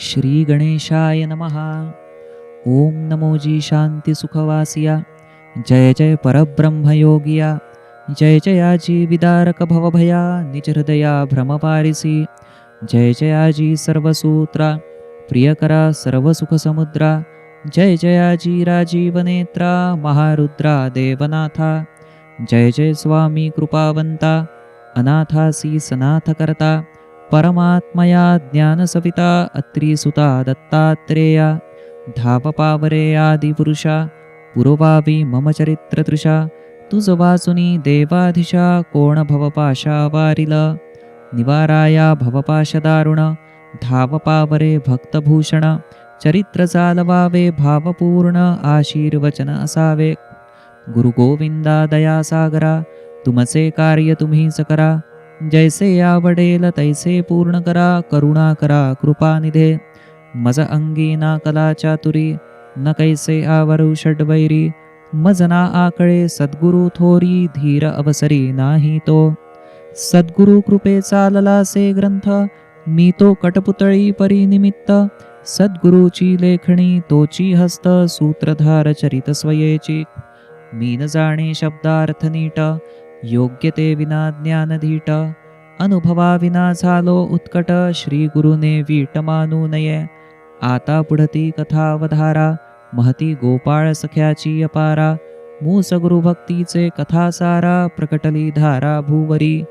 श्री गणेशाय नमः. ओम नमोजी शांती सुखवासिया. जय जय परब्रह्मयोगिया. जय जयाजी विदारक भवभया निज हृदया भ्रमपारिसी. जय जयाजी सर्वसूत्रा प्रियकरा सर्वसुखसमुद्रा. जय जयाजी राजीवनेत्रा महारुद्रा देवनाथा. जय जय स्वामी कृपावंता अनाथासी सनाथकर्ता. परमात्मया ज्ञानसविता अत्रिसुता दत्तात्रेया. धावपावरे आदिपुरुषा पुरोभावी मम चरित्रतृषा. तुझ वाचुनी देवाधीशा कोण भवपाशा वारिल. निवाराया भवपाशदारुण धावपावरे भक्तभूषण. चरित्र चालवावे भावपूर्ण आशीर्वचन असावे. गुरु गोविंदा दयासागरा तुमचे कार्य तुम्हीच करा. जैसे आवडेल तैसे पूर्ण करा. करुणा करा कृपानिधे मज अंगी ना कला चातुरी. न कैसे आवरू षड्वैरी. मज ना आकळे सद्गुरु थोरी. धीर अवसरी नाही तो. सद्गुरु कृपे चालला से ग्रंथ. मी तो कटपुतळी परिनिमित्त. सद्गुरूची लेखणी तोची हस्त. सूत्रधार चरित स्वयेची. मी न जाणे शब्दार्थ नीट. योग्य ते विना ज्ञान धीट. अनुभवा विना झालो उत्कट. श्री गुरुने वीट मानू नये. आता पुढती कथावधारा. महती गोपाळ सख्याची अपारा. मूस गुरुभक्तीचे कथासारा. प्रकटली धारा भूवरी.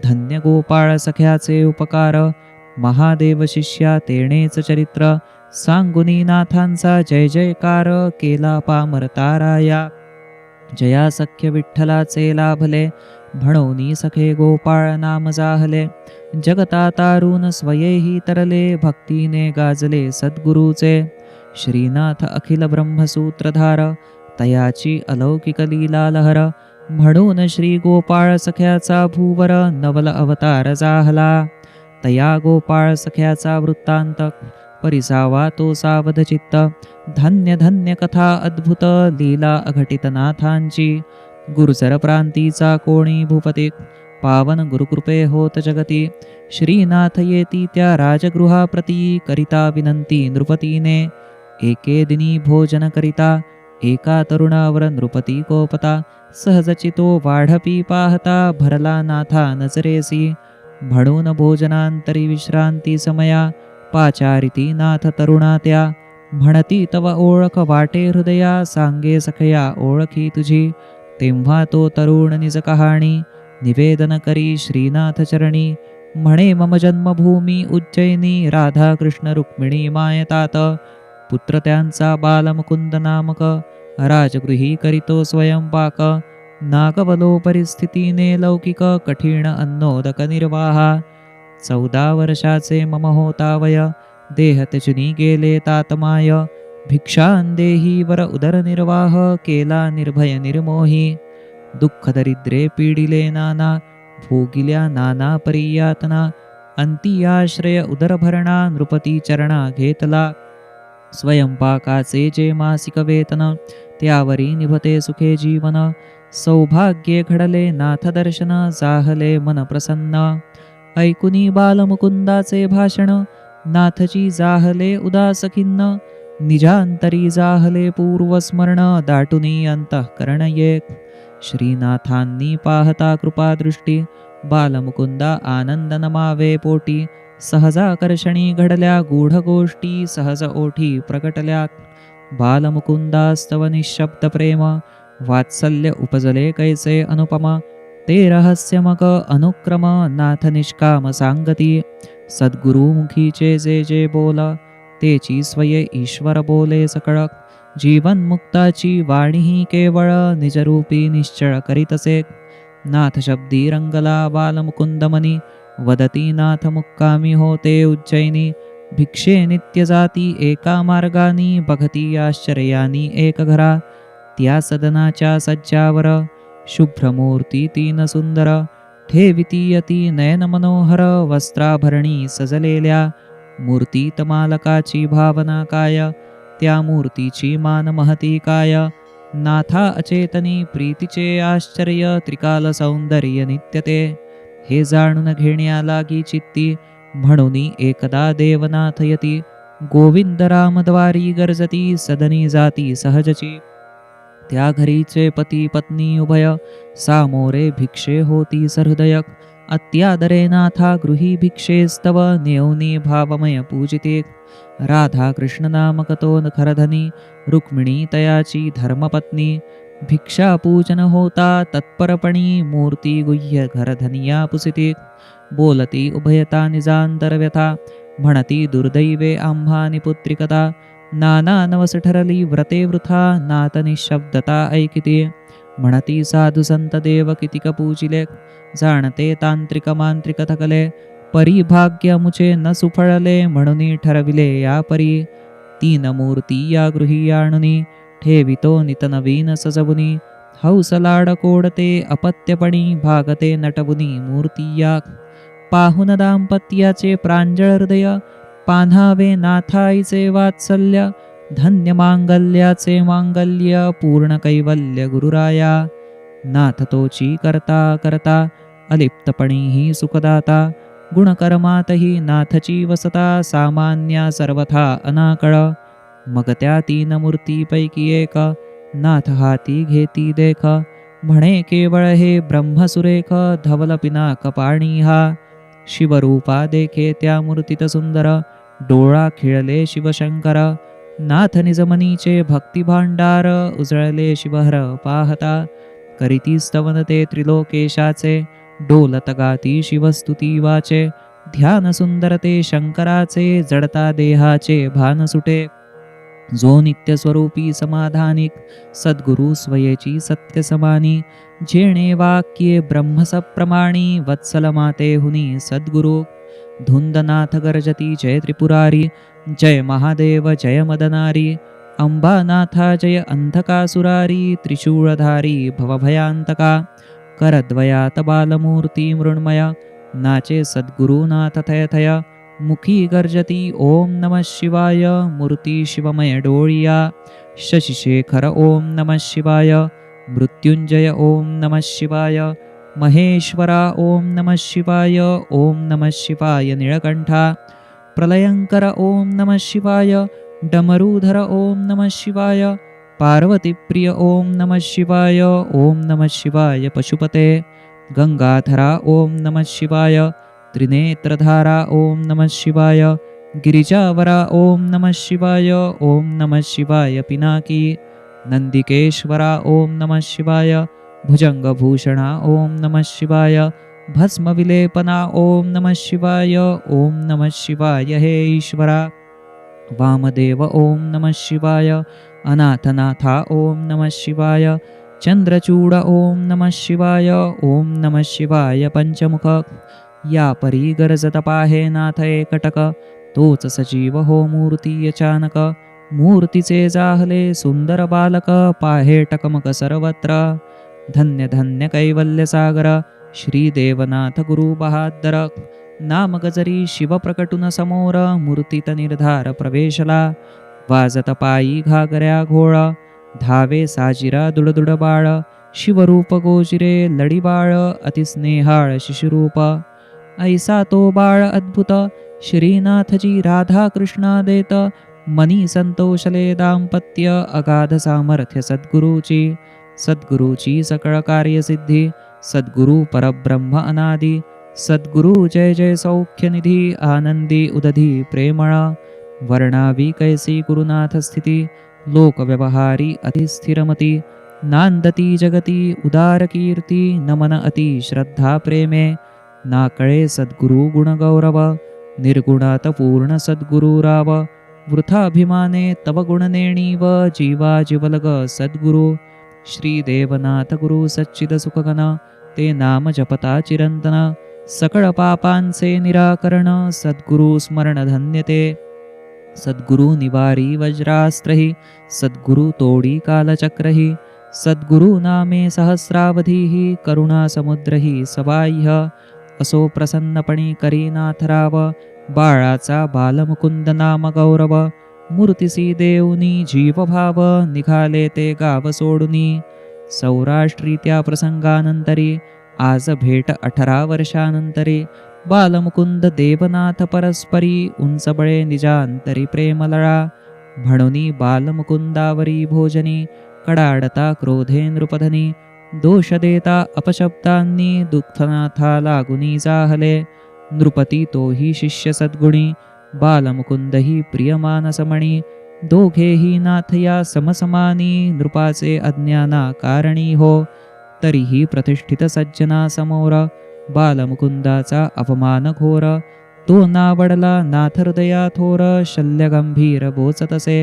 धन्य गोपाळ सख्याचे उपकार. महादेव शिष्या तेणेच चरित्र. सांगुनी नाथांचा जय जयकार. केला पामर ताराया. जया सख्य विठ्ठलाचे लाभले. म्हणोनी सखे गोपाळ नाम जाहले. जगता तारून स्वयेही तरले. भक्तीने गाजले सद्गुरूचे. श्रीनाथ अखिल ब्रह्मसूत्रधार. तयाची अलौकिक लीला लहर. म्हणून श्री गोपाळ सख्याचा भूवर. नवल अवतार जाहला. तया गोपाळ सख्याचा वृत्तांत. परिसावा तो सावध चित्त. धन्य धन्य कथा अद्भुत. लीला अघटित नाथांची. गुरुचर प्रांतीचा कोणी भूपती. पावन गुरुकृपे होत जगती. श्रीनाथ येती त्या राजगृहाप्रती. करिता विनंती नृपतीने. एके दिनी भोजन करिता. एका तरुणावर नृपती कोपता. सहजचितो वाढपी पाहता. भरला नाथा नजरेसी. म्हणून भोजनांतरी विश्रांती समया. पाचारिती नाथ तरुणा त्या. म्हणती तव ओळख वाटे हृदया. सांगे सखया ओळखी तुझी. तेव्हा तो तरुण निज कहाणी. निवेदन करी श्रीनाथ चरणी. म्हणे मम जन्मभूमी उज्जैनी. राधा कृष्ण रुक्मिणी मायतात. पुत्र त्यांचा बालमुकुंद नामक. राजगृही करीतो स्वयंपाक. नागवलो परिस्थितीने लौकिक. कठीण अन्नोदक निर्वाहा. 14 वर्षाचे मम होता वय. देह त्यजुनी गेले तातमाय. भिक्षा अंदेही वर उदरनिर्वाह. केला निर्भय निर्मोही. दुःख दरिद्रे पीडिले नाना. भोगिल्या नाना परियातना. अंती आश्रय उदरभरणा. नृपती चरणा घेतला. स्वयंपाकाचे जे मासिक वेतन. त्यावरी निभते सुखे जीवन. सौभाग्ये घडले नाथ दर्शन. जाहले मन प्रसन्न. ऐकुनी बालमुकुंदाचे भाषण. नाथची जाहले उदास खिन्न. निजांतरी जाहले पूर्वस्मरण. दाटुनी अंतःकरण एक. श्रीनाथांनी पाहता कृपादृष्टी. बालमुकुंदा आनंद नमावे पोटी. सहजाकर्षणी घडल्या गूढ गोष्टी. सहज ओठी प्रकटल्या. बालमुकुंदास्तव निःशब्द प्रेम. वात्सल्य उपजले कैसे अनुपम. ते रहस्यमक अनुक्रम. नाथ निष्काम सांगती. सद्गुरुमुखीचे जे जे बोल. तेची स्वये ईश्वर बोले सकळ. जीवन मुक्ताची वाणीही केवळ. निजरूपी निश्चळ करीतसे. नाथ शब्दी रंगला बालमुकुंदमनी. वदती नाथ मुक्कामी होते उज्जैनी. भिक्षे नित्य जाती एका मार्गानी. बघती आश्चर्यानी एक घरा. त्या सदनाच्या सज्जावर. शुभ्रमूर्ती तीन सुंदर. ठेविती यती नयन मनोहर. वस्त्राभरणी सजलेल्या. मूर्तीत मालकाची भावना काय. त्या मूर्तीची मान महती काय. नाथा अचेतनी प्रीतीचे आश्चर्य. त्रिकाल सौंदर्य नित्यते. हे जाणून घेण्या लागी चित्ती. म्हणून एकदा देवनाथ यती. गोविंद रामद्वारी गर्जती सदनी जाती सहजची. त्या घरीचे पती पत्नी उभय सामोरे भिक्षे होती सहृदय. अत्यादरे नाथा गृही भिक्षेस्तव नेवनी भावमय पूजिते. राधा कृष्ण नामकतो खरधनी रुक्मिणी तयाची धर्मपत्नी. भिक्षा पूजन होता तत्परपणी मूर्ती गुह्य घरधनिया पुसिते. बोलती उभयता निजांतर म्हणती दुर्दैवे आम्हा निपुत्रिकता. नाना नवस ठरली व्रते वृथा नात निशब्दता ऐकिते. म्हणती साधू संत देव कितिक पूजिले जाणते तांत्रिक मांत्रिक थकले. परी भाग्य मुचे न सुफळले म्हणून ठरविले या परी. तीन मूर्ती या गृही आणुनी ठेवितो नितनवीन सजवुनी. हौस लाड कोडते अपत्यपणी भागते नटवुनी मूर्ती या. पाहुन दाम्पत्याचे प्रांजळ हृदय पान्हावे नाथाईचे वात्सल्य. धन्य मांगल्याचे मांगल्य पूर्ण कैवल्य गुरुराया. नाथ तोची करता करता अलिप्तपणीही सुखदाता. गुणकर्मातही नाथची वसता सामान्या सर्वथा अनाकळ. मग त्या तीन मूर्तीपैकी एक नाथ हाती घेती देख. म्हणे केवळ हे ब्रह्मसुरेख धवल पिनाक पाणी हा. शिवरूपा देखे त्या मूर्तीत सुंदर डोळा खिळले शिवशंकर. नाथ निजमनीचे भक्तिभांडार उजळले शिवहर पाहता. करीती स्तवन ते त्रिलोकेशाचे डोलत गाती शिवस्तुती वाचे. ध्यान सुंदर ते शंकराचे जडता देहाचे भान सुटे. जो नित्यस्वरूपी समाधानिक सद्गुरु स्वयेची सत्य समानी. जेणे वाक्ये ब्रह्मसप्रमाणी वत्सल माते हुनी सद्गुरु. धुंदनाथ गर्जती जय त्रिपुरारी जय महादेव जय मदनारी. अंबानाथा जय अंधकासुरारी त्रिशूळधारी भवभयांतका. करद्वयात बालमूर्ती मृण्मय नाचे सद्गुरुनाथ थय थय. मुखी गर्जती ओम नमः शिवाय मूर्ती शिवमय डोळिया. शशिशेखर ओम नमः शिवाय मृत्युंजय ओम नमः शिवाय. महेश्वरा ओम नमः शिवाय ओम नमः शिवाय निळकंठा. प्रलयंकर ओम नमः शिवाय डमरूधर ओम नमः शिवाय. पार्वतीप्रिय ओम नमः शिवाय ओम नमः शिवाय पशुपते. गंगाधरा ओम नमः शिवाय त्रिनेत्रधारा ओम नमः शिवाय. गिरिजावरा ओम नमः शिवाय ओम नमः शिवाय पिनाकी. नंदिकेश्वरा ओम नमः शिवाय भुजंगभूषणा ओम नमः शिवाय. भस्मविलेपना ओम नमः शिवाय ओम नमः शिवाय हे ईश्वरा. वामदेव ओम नमः शिवाय. अनाथनाथा ओम नमः शिवाय. चंद्रचूड ओम नमः शिवाय ओम नमः शिवाय पंचमुख. या परी गरजत पाहे नाथ एकटक. तोच सजीव हो मूर्ती अचानक. मूर्तीचे जाहले सुंदर बालक पाहे टकमक सर्वत्र. धन्य धन्य कैवल्य सागर श्री देवनाथ गुरु बहादर. नाम गजरी शिव प्रकटून समोर मूर्तीत निर्धार प्रवेशला. वाजत पायी घागऱ्या घोळ धावे साजिरा दुडदुड बाळ. शिवरूप गोजिरे लडी बाळ अतिस्नेहाळ शिशुरूप. ऐसा तो बाळ अद्भुत श्रीनाथजी राधा कृष्णा देत. मनी संतोषले दाम्पत्य अगाध सामर्थ्य सद्गुरूची. सद्गुरूची सकळ कार्यसिद्धी सद्गुरु परब्रह्म अनादी. सद्गुरु जय जय सौख्यनिधी आनंदी उदधी प्रेमळ. वर्णावी कैसी गुरुनाथ स्थिती लोकव्यवहारी अतिस्थिरमती. नांदती जगती उदार कीर्ती नमन अति श्रद्धा प्रेमे. नाकळे सद्गुरु गुणगौरव निर्गुणात पूर्ण सद्गुरु राव. वृथाभिमाने तव गुणनेणीव जीवा जिवलग सद्गुरु. श्री देवनाथ गुरु सच्चिद सुखगण ते नाम जपता चिरंतन. सकळ पापांचे निराकरण सद्गुरु स्मरण धन्यते. सद्गुरु निवारी वज्रास्त्रहि सद्गुरु तोडी कालचक्रहि. सद्गुरु नामे सहस्रावधीहि करुणा समुद्रहि सबाह्य. असो प्रसन्नपणी करी नाथराव बाळाचा बालमुकुंद नाम गौरव. मूर्तिसी देऊनी जीवभाव निघाले ते गाव सोडुनी. सौराष्ट्री त्या प्रसंगानंतरी आज भेट 18 वर्षानंतरी. बालमुकुंद देवनाथ परस्परी उंच बळे निजांतरी प्रेमलळा म्हणूनी बालमुकुंदावरी भोजनी कडाडता क्रोधे नृपधनी दोष देता अपशब्दांनी दुःखनाथा लागुनी जाहले नृपती तोही शिष्य सद्गुणी बालमुकुंदही प्रियमानसमणी दोघेही नाथया समसमानी नृपाचे अज्ञाना कारणी हो तरीही प्रतिष्ठित सज्जना समोर बालमुकुंदाचा अपमान घोर तो नावडला नाथ हृदया थोर शल्यगंभीर बोचतसे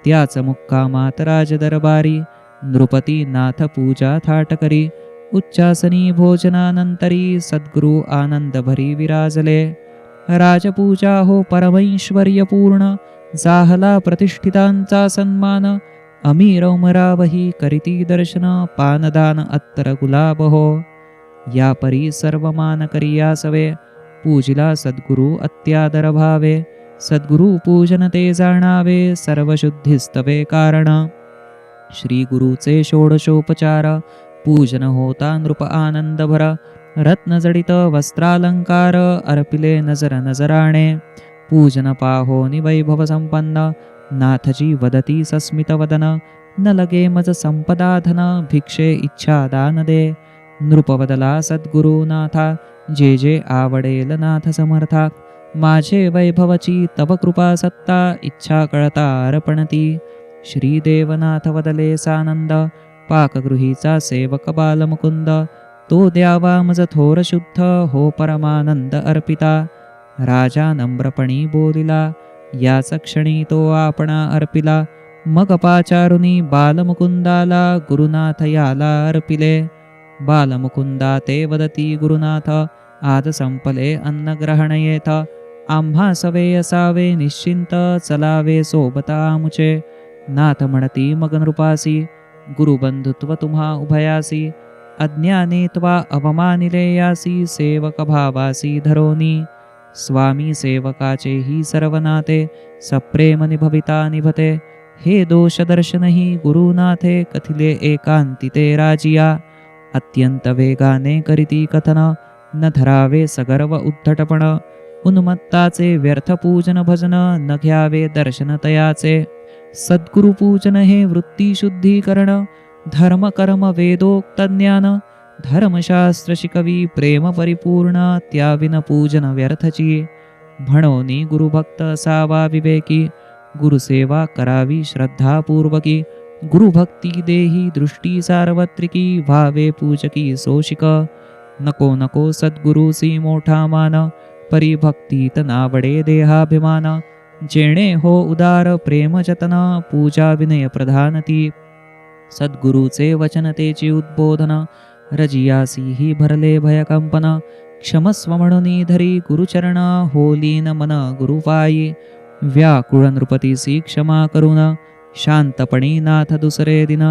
त्याच मुक्कामात राज दरबारी नृपती नाथ पूजा थाट करी उच्चासनी भोजनानंतरी सद्गुरु आनंद भरी विराजले राजपूजा हो परमैश्वर्यपूर्ण जाहला प्रतिष्ठितांचा सन्मान अमीर उमरावही करीती दर्शन पानदान अत्तर गुलाब हो या परी सर्व मान करिया सवे पूजिला सद्गुरु अत्यादर भावे सद्गुरु पूजन ते जाणावे सर्वशुद्धिस्तवे कारण श्री गुरुचे षोडशोपचार पूजन होता नृप आनंद भर रत्नजडित वस्त्रालंकार अर्पिले नजर नजराणे पूजन पाहोनी वैभव संपन्न नाथजी वदती सस्मित वदन न लगे मज संपदा धन भिक्षे इच्छा दान दे नृपवदला सद्गुरुनाथा जे जे आवडेल नाथ समर्था माझे वैभवची तव कृपा सत्ता इच्छा कळता अर्पणती श्रीदेवनाथ वदले सानंद पाकगृहीचा सेवक बालमुकुंद तो द्यावा मज थोर शुद्ध हो परमानंद अर्पिता राजा नम्रपणी बोलिला याच क्षणी तो आपणा अर्पिला मग पाचारुनी बालमुकुंदाला गुरुनाथ याला अर्पिले बालमुकुंदा ते वदती गुरुनाथ आज संपले अन्न ग्रहण येथ आम्हा सवे असावे निश्चिंत चलावे सोबता आमुचे नाथ म्हणती मग नृपासी गुरुबंधुत्व तुम्हा उभयासी अज्ञाने त्वा अवमानिले यासी सेवक भावासी धरोनी स्वामी सेवकाचे ही सर्व नाते सप्रेम निभविता निभते हे दोष दर्शनही गुरुनाथे कथिले एकांतिते राजिया अत्यंत वेगाने करीती कथन न धरावे सगर्व उद्धटपण उन्मत्ताचे व्यर्थ पूजन भजन न घ्यावे दर्शन तयाचे सद्गुरु पूजन हे वृत्ती शुद्धीकरण धर्म कर्म वेदोक्त ज्ञान धर्मशास्त्र शिकवी प्रेम परिपूर्ण त्याविन पूजन व्यर्थची म्हणोनी गुरुभक्त असावा विवेकी गुरुसेवा करावी श्रद्धापूर्वकी गुरुभक्ती देही दृष्टी सार्वत्रिकी व्हावे पूजकी सोशिक नको नको सद्गुरुसी मोठा मान परिभक्तीत नावडे देहाभिमान जेणे हो उदार प्रेम जतन पूजा विनय प्रधानती सद्गुरुचे वचन तेची उद्बोधन रजियासी ही भरले भयकंपन क्षमस्व म्हणून धरी गुरुचरण होलीन मन गुरुपायी व्याकुळ नृपतीसी क्षमा करून शांतपणी नाथ दुसरे दिन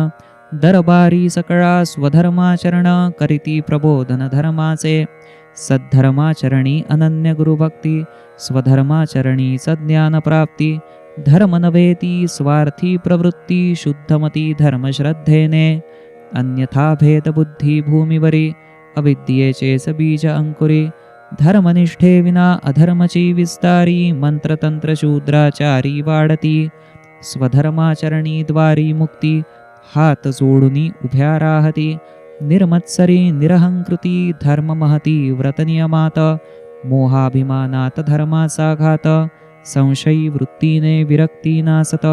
दरबारी सकळा स्वधर्माचरण करीती प्रबोधन धर्माचे सद्धर्माचरणी अनन्य गुरुभक्ती स्वधर्माचरणीच ज्ञान प्राप्ती धर्म नवेती स्वार्थी प्रवृत्ती शुद्धमती धर्मश्रद्धेने अन्यथा भेदबुद्धी भूमिवरी अविद्येचेच बीज अंकुरी धर्मनिष्ठे विना अधर्मची विस्तारी मंत्रतंत्र शूद्राचारी वाढती स्वधर्माचरणी द्वारी मुक्ती हात जोडुनी उभ्या राहती निर्मत्सरी निरहंकृती धर्म महती व्रतनियमात मोहाभिमानात धर्माचा घात संशयी वृत्तीने विरक्ती नासत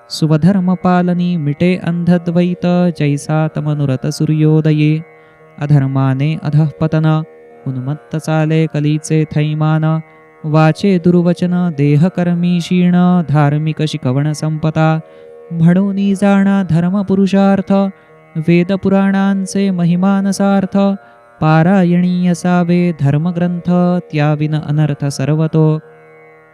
स्वधर्म पालनी मिटे अंधद्वैत जैसा तमनुरत सूर्योदये अधर्माने अधःपतन उन्मत्त चाले कलीचे थैमान वाचे दुर्वचन देहकर्मी क्षीण धार्मिक शिकवण संपता म्हणून जाणा धर्मपुरुषार्थ वेदपुराणांचे महिमानसार्थ पारायणी असावे धर्मग्रंथ त्याविन अनर्थ सर्वतो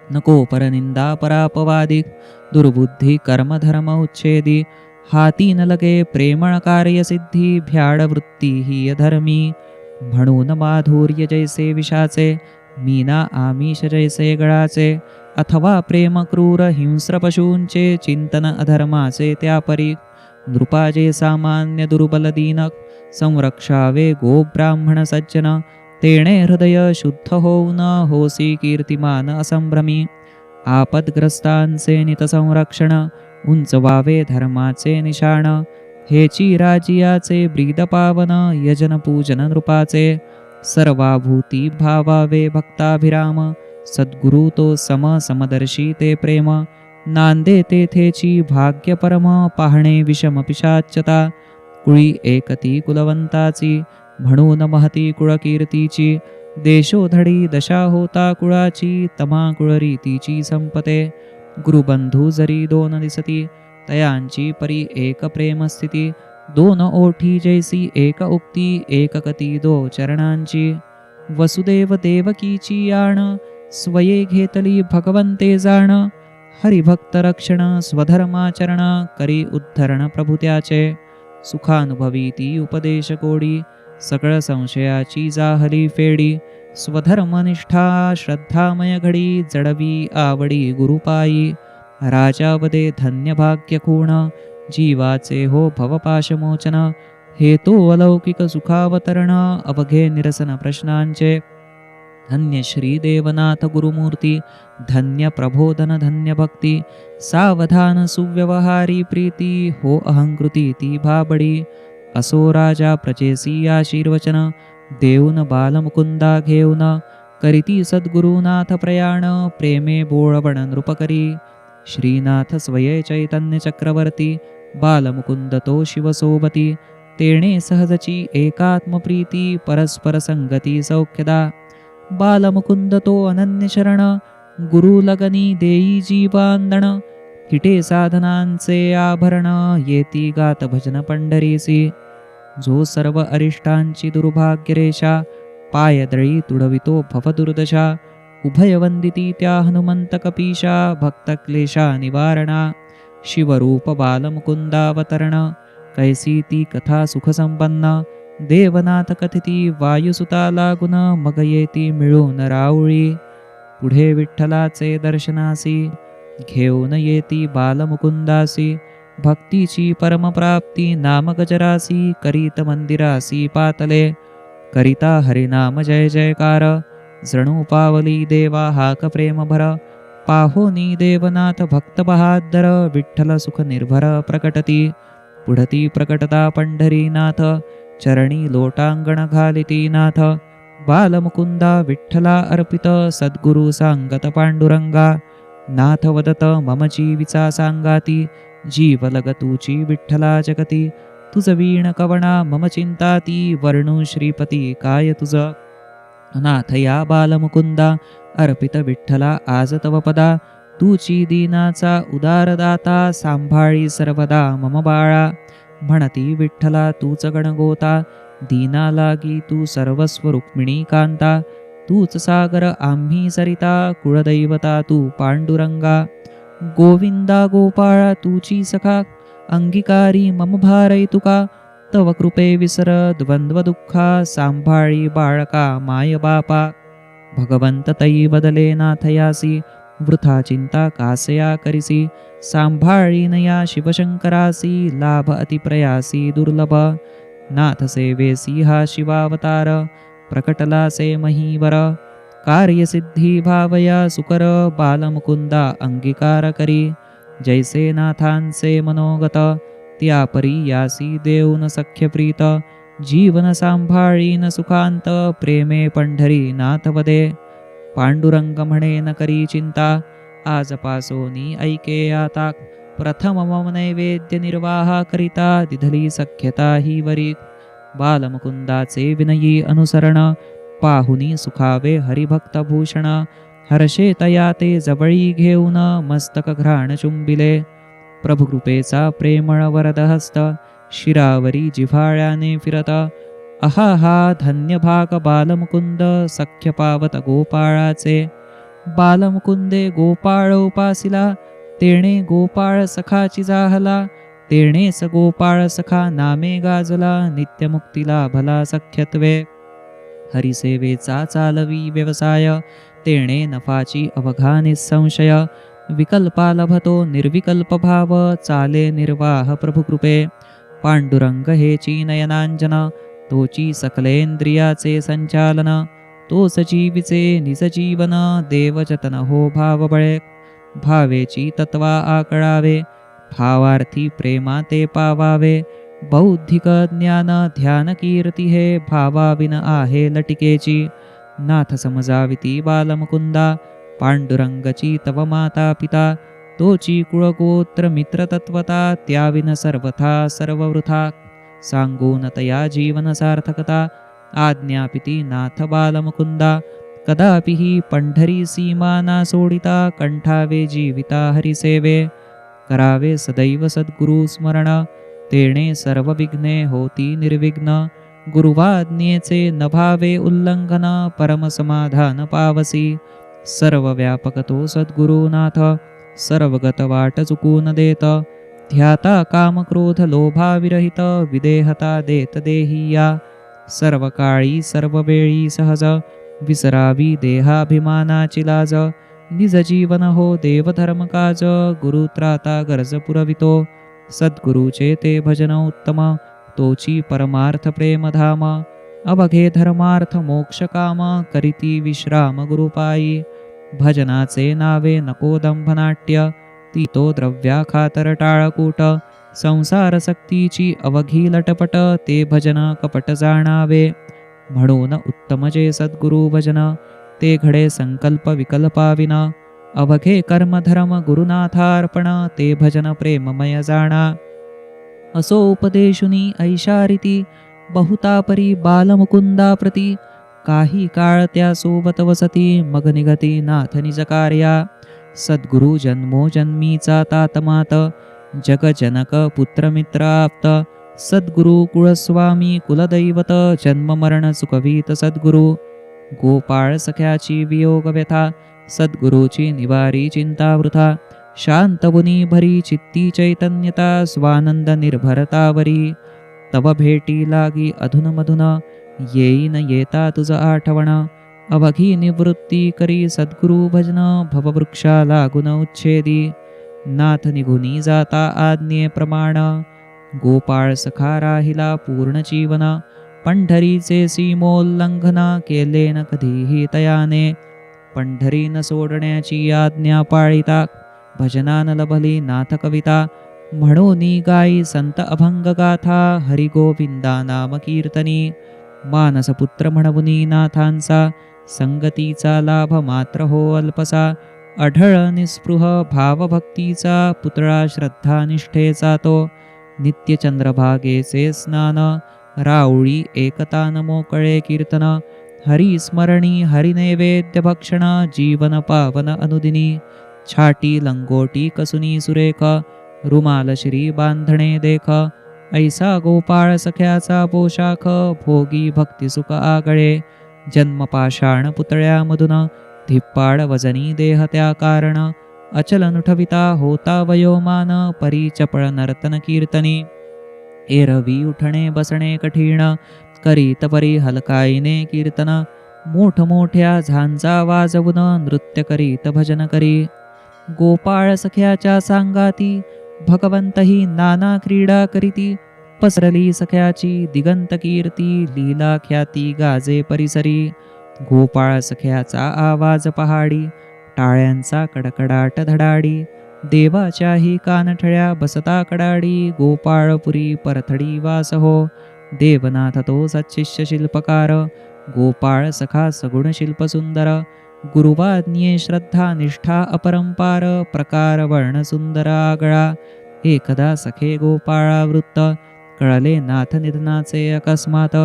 नको परनिंदा परापवादिक दुर्बुद्धी कर्मधर्म उच्छेदी हाती न लगे प्रेमळ कार्यसिद्धी भ्याड वृत्ती ही अधर्मी म्हणून माधुर्य जैसे विषाचे मीना आमिष जैसे गळाचे अथवा प्रेम क्रूर हिंस्र पशूंचे चिंतन अधर्माचे त्यापरी नृपाजे सामान्य दुर्बल दीनक संरक्षावे गो ब्राह्मण सज्जन तेणे हृदय शुद्ध होऊन होसी कीर्तिमान असंभ्रमी. आपदग्रस्तांचे नित संरक्षण उंच व्हावे धर्माचे निशाण. हेची राजियाचे ब्रीद पावन यजन पूजन नृपाचे. सर्वाभूती भावावे भक्ताभिराम सद्गुरु तो समदर्शी ते प्रेम. नांदे तेथेची भाग्य परम पाहणे विषम पिशाच्यता. कुळी एकती कुलवंताची म्हणून महती कुळकीर्तीची. देशोधडी दशा होता कुळाची तमा कुळरीतीची संपते. गुरुबंधू जरी दोन दिसती तयांची परी एक प्रेमस्थिती. दोन ओठी जैसी एक उक्ती एक कती दो चरणांची. वसुदेव देवकीची याण स्वये घेतली भगवंते जाण. हरिभक्त रक्षण स्वधर्माचरण करी उद्धरण प्रभु त्याचे. सुखानुभवी ती उपदेश कोडी सकळ संशयाची जाहली फेडी. स्वधर्मनिष्ठा श्रद्धामय घडी जडवी आवडी गुरुपायी. राजावदे धन्य भाग्य खूण जीवाचे हो भवपाशमोचन. हेतो अलौकिक सुखावतरण अवघे निरसन प्रश्नांचे. धन्य श्री देवनाथ गुरुमूर्ती धन्य प्रबोधन धन्य भक्ती. सावधान सुव्यवहारी प्रीती हो अहंकृती ती भाबडी. असो राजा प्रजेसी आशीर्वचन देऊन बालमुकुंदा घेऊन. करीती सद्गुरुनाथ प्रयाण प्रेमे बोळवण नृपकरी. श्रीनाथ स्वये चैतन्य चक्रवर्ती बालमुकुंद तो शिवसोबती. तेणे सहजची एकात्मप्रीती परस्पर संगती सौख्यदा. बालमुकुंद तो अनन्य शरण गुरु लगनी देई जीवांदण. किटे साधनांचे आभरण येती गात भजन पंढरीसी. जो सर्व अरिष्टांची दुर्भाग्यरेषा पायदळी तुडवितो भवदुर्दशा. उभयवंदिती त्या हनुमंत कपीशा भक्त क्लेशा निवारणा. शिवरूप बालमुकुंदावतरण कैसी ती कथा सुखसंपन्न. देवनाथ कथिती वायुसुता लागुन मग येती मिळून राऊळी. पुढे विठ्ठलाचे दर्शनासी घेऊन येती बालमुकुंदासी. भक्तीची परमप्राप्ती नाम गजरासी करीत मंदिरासी पातले. करिता हरिनाम जय जयकार जणू पावली देवा हाक प्रेम भर. पाहोनी देवनाथ भक्त बहादर विठ्ठल सुख निर्भर प्रकटती. पुढती प्रकटता पंढरीनाथ चरणी लोटांगण घालिती नाथ. बालमुकुंदा विठ्ठला अर्पित सद्गुरु सांगत पांडुरंगा. नाथ वदत मम जीविचा सांगाती जीव लगतूची विठ्ठला जगती. तुझ वीण कवणा मम चिंता ती वर्णू श्रीपती काय तुझ. नाथ या बालमुकुंदा अर्पित विठ्ठला आज तव पदा. तूची दीनाचा उदारदाता सांभाळी सर्वदा मम बाळा. म्हणती विठ्ठला तूच गणगोता दीना लागी तू सर्वस्व रुक्मिणी कांता. तूच सागर आम्ही सरिता कुळदैवता तू पांडुरंगा. गोविंदा गोपाळा तूची सखा अंगीकारी मम भारैतुका. तव कृपे विसर द्वंद्व दुःखा सांभाळी बाळका माय बापा. भगवंत तई बदले नाथयासी वृथा चिंता कासया करिसी. सांभाळीन या शिवशंकरासी लाभ अतिप्रयासी दुर्लभ. नाथ सेवेसी हा शिवावतार प्रकटलासे महीवर. कार्यसिद्धी भावया सुकर बालमुकुंदा अंगीकार करी. जैसे नाथांचे मनोगत त्या परी यासी देऊन सख्यप्रीत. जीवन सांभाळीन सुखांत प्रेमे पंढरी नाथवदे. पांडुरंग म्हणे न करी चिंता आजपासोनी ऐके आता. प्रथम मम नैवेद्य निर्वाहा करिता दिधली सख्यता ही वरी. बालमुकुंदाचे विनयी अनुसरण पाहुनी सुखावे हरिभक्त भूषण. हर्षे तया ते जवळी घेऊन मस्तक घ्राण चुंबिले. प्रभुकृपेचा प्रेमळ वरदहस्त शिरावरी जिव्हाळ्याने फिरत. अहाहा धन्य भाग बालमुकुंद सख्य पावत गोपाळाचे. बालमुकुंदे गोपाळ उपासिला तेणे गोपाळ सखाची जाहला. तेणेच गोपाळ सखा नामे गाजला नित्यमुक्तीला भला सख्यत्वे. हरिसेवेचा चालवी व्यवसाय तेणे नफाची अवघा निसंशय. विकल्पा लभतो निर्विकल्प भाव चाले निर्वाह प्रभुकृपे. पांडुरंग हेची नयनांजन तोची सकलेंद्रियाचे संचालन. तोच जीविचे निज जीवन देव जतन हो भाव बळे भावेची तत्वा आकळावे भावार्थी प्रेमा ते पावावे बौद्धिक ज्ञान ध्यान कीर्ती हे भावाविन आहे लटिकेची नाथ समजाविती बालमुकुंदा पांडुरंगची तव माता पिता तोची कुळगोत्र मित्र तत्वता त्याविन सर्वथा सर्ववृथा सांगून तया जीवन सार्थकता आज्ञापिती नाथ बालमुकुंदा कदापि ही पंढरी सीमा ना सोडिता कंठावे जीविता हरिसेवे करावे सदैव सद्गुरु स्मरण तेणे सर्व विघ्ने होती निर्विघ्न गुरुवाज्ञेचे न भावे उल्लंघन परमसमाधान पावसी सर्व व्यापक तो सद्गुरुनाथ सर्वगत वाट चुकून देत ध्याता काम क्रोध लोभाविरहित विदेहता देत देहिया सर्व काळी सर्व वेळी सहज विसरावी देहाभिमानाची लाज निज जीवन हो देवधर्म काज गुरुत्राता गरज पुरवितो सद्गुरुचे ते भजन उत्तम तोची परमार्थ प्रेमधाम अवघे धर्मार्थ मोक्ष काम करीती विश्राम गुरुपायी भजनाचे नावे नको दंभनाट्य ती तो द्रव्या खातर टाळकूट संसार सक्तीची अवघी लटपट ते भजन कपट जाणावे म्हणून उत्तम जे सद्गुरु भजन ते घडे संकल्प विकल्पाविना अवघे कर्म धर्म गुरुनाथार्पण ते भजन प्रेममय जाणा असो उपदेशुनी ऐशारिती बहुतापरी बालमुकुंदा प्रती काही काळ त्या सोबत वसती मग निगती नाथ निज कार्या सद्गुरु जन्मो जन्मीचा तातमात जगजनक पुत्रमित्र आप्त सद्गुरु कुळस्वामी कुलदैवत जन्म मरण सुखवीत सद्गुरु गोपाळ सख्याची वियोग व्यथा सद्गुरूची निवारी चिंता वृथा शांतबुनी भरी चित्ती चैतन्यता स्वानंद निर्भरतावरी तव भेटी लागी अधुन मधुन येई न येता तुझ आठवण अवघी निवृत्ती करी सद्गुरु भजन भववृक्षा लागुन उच्छेदी नाथ निघुनी जाता आज्ञे प्रमाण गोपाळ सखा राहिला पूर्ण जीवन पंढरीचे सीमोल्लंघन केले न कधीही तयाने पंढरी न सोडण्याची आज्ञा पाळिता भजनान लभली नाथ कविता म्हणूनी गाई संत अभंग गाथा हरी गोविंदा नाम कीर्तनी मानसपुत्र म्हणवुनी नाथांचा संगतीचा लाभ मात्र हो अल्पसा अढळ निस्पृह भावभक्तीचा पुतळा श्रद्धा निष्ठेचा तो नित्य चंद्रभागेचे स्नान राऊळी एकतान मोकळे कीर्तन हरी स्मरणी हरिनैवेद्य भक्षण जीवन पावन अनुदिनी छाटी लंगोटी कसुनी सुरेख रुमाल श्री बांधणे देख ऐसा गोपाळ सख्याचा पोशाख भोगी भक्तिसुख आगळे जन्मपाषाण पुतळ्यामधून धिप्पाड वजनी देह त्या कारण अचल नुठविता होता वयोमान परी चपळ नर्तन कीर्तनी एरवी उठणे बसणे कठीण करीत परी हलकाईने कीर्तन मोठमोठ्या झांजा वाजवून नृत्य करीत भजन करी गोपाळ सख्याच्या सांगाती भगवंतही नाना क्रीडा करीती पसरली सख्याची दिगंत कीर्ती लीला ख्याती गाजे परिसरी गोपाळ सख्याचा आवाज पहाडी टाळ्यांचा कडकडाट धडाडी देवाच्याही कानठळ्या बसता कडाडी गोपाळपुरी परथडी वास हो देवनाथ तो सच्शिष्य शिल्पकार गोपाळ सखा सगुण शिल्प सुंदर गुरुवाज्ञे श्रद्धा निष्ठा अपरंपार प्रकार वर्ण सुंदर आगळा एकदा सखे गोपाळा वृत्त कळले नाथ निधनाचे अकस्मात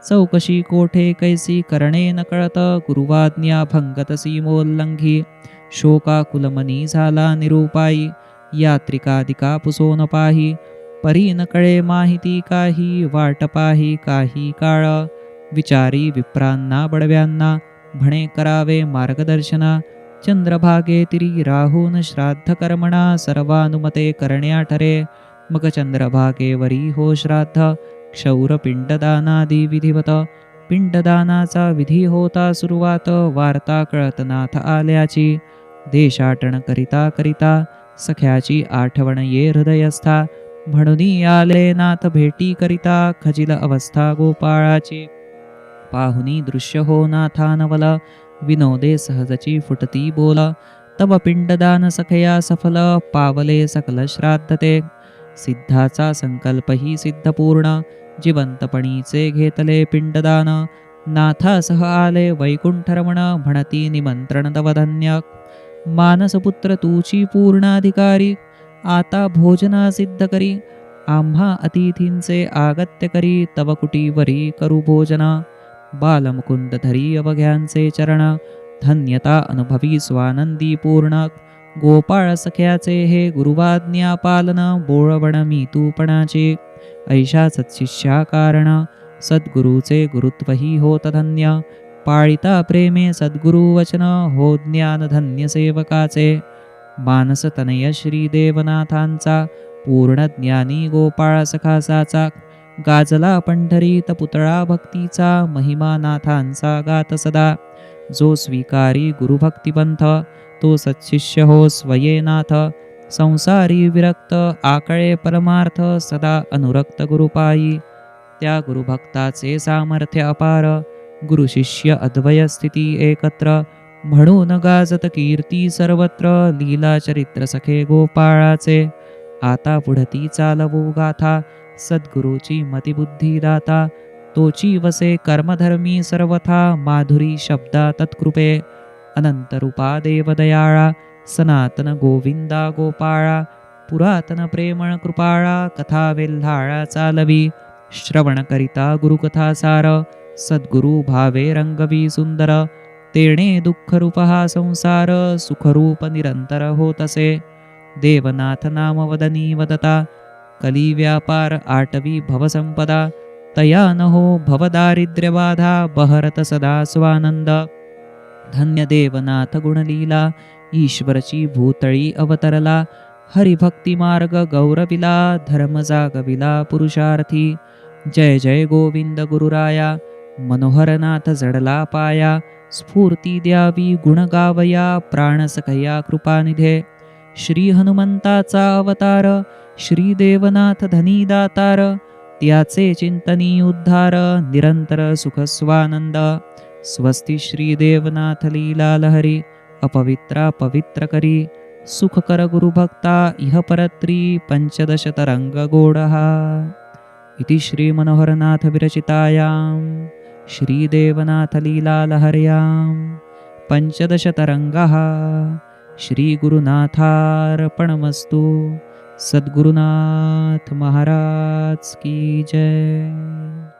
चौकशी कोठे कैसी करणे न कळत गुरुवाज्ञा भंगत सीमोल्लंघी शोकाकुलमनी झाला निरूपाई यात्रिकादिका पुसोन पाही परी न कळे माहिती काही वाट पाही काही काळ विचारी विप्रांना बडव्यांना म्हणे करावे मार्गदर्शना चंद्रभागे तिरी राहून श्राद्ध कर्मणा सर्वानुमते करण्या ठरे मग चंद्रभागेवरी हो श्राद्ध क्षौर पिंडदानादी विधिवत पिंडदानाचा विधी होता सुरुवात वार्ता कळत नाथ आल्याची देशाटन करिता करिता सख्याची आठवण ये हृदयस्था म्हणून आले नाथ भेटी करिता खजिल अवस्था गोपाळाची पाहुनी दृश्य हो नाथा नवल, विनोदे सहजची फुटती बोल. तव पिंडदान सखया सफल, पावले सकल श्राद्धते. सिद्धाचा संकल्पही सिद्धपूर्ण, जिवंतपणीचे घेतले पिंडदान. नाथासह आले वैकुंठरमण, म्हणती निमंत्रण तव धन्य. मानसपुत्र तूची पूर्णाधिकारी, आता भोजना सिद्ध करी. आम्हा अतिथींचे आगत्य करी, तव कुटीवरी करू भोजना. बालमुकुंद धरी अवघ्यांचे चरण, धन्यता अनुभवी स्वानंदी पूर्ण. गोपाळ सख्याचे हे गुरुवाज्ञा पालन, बोळवण मी तूपणाचे. ऐशा सत्शिष्या कारण, सद्गुरूचे गुरुत्वही होत धन्य. पाळिता प्रेमे सद्गुरु वचन, हो ज्ञान धन्य सेवकाचे. मानस तनय श्री देवनाथांचा, पूर्ण ज्ञानी गोपाळ सखासाचा. गाजला पंढरीत पुतळा भक्तीचा, महिमा नाथांचा गात सदा. जो स्वीकारी गुरुभक्तिपंथ, तो सत्शिष्य हो स्वये नाथ. संसारी विरक्त आकळे परमार्थ, सदा अनुरक्त गुरुपायी. त्या गुरुभक्ताचे सामर्थ्य अपार, गुरुशिष्य अद्वय स्थिती एकत्र. म्हणून गाजत कीर्ती सर्वत्र, लीला चरित्र सखे गोपाळाचे. आता पुढती चालवू गाथा, सद्गुरूची मतिबुद्धी दाता. तोची वसे कर्मधर्मी सर्वथा, माधुरी शब्दा तत्कृपे. अनंतरूपा देवदयाळा, सनातन गोविंदा गोपाळा. पुरातन प्रेमळ कृपाळा, कथा वेल्हाळा चालवी. श्रवण करिता गुरुकथा सार, सद्गुरु भावे रंगवी सुंदर. तेणे दुःखरूप हा संसार, सुखरूप निरंतर होतसे. देवनाथ नाम वदनी वदता, कली व्यापार आटवी भवसंपदा. तया न हो भवदारिद्र्यबाधा, बहरत सदा स्वानंद. धन्य देवनाथ गुणलीला, ईश्वरची भूतळी अवतरला. हरिभक्ती मार्ग गौरविला, धर्म जागविला पुरुषार्थी. जय जय गोविंद गुरुराया, मनोहरनाथ जडला पाया. स्फूर्ती द्यावी गुण गावया, प्राणसखया कृपानिधे. श्री हनुमंताचा अवतार, श्री देवनाथ धनी दातार. त्याचे चिंतनी उद्धार, निरंतर सुख स्वानंद. स्वस्ति श्री देवनाथ लीला लहरी, अपवित्रा पवित्र करी. सुखकर गुरुभक्ता इह परत्री, पंचदश तरंग गोडहा. इति श्री मनोहरनाथ विरचितायां श्रीदेवनाथ लीला लहर्यां पंचदश तरंगः श्री गुरुनाथार्पणमस्तु. सद्गुरुनाथ महाराज की जय.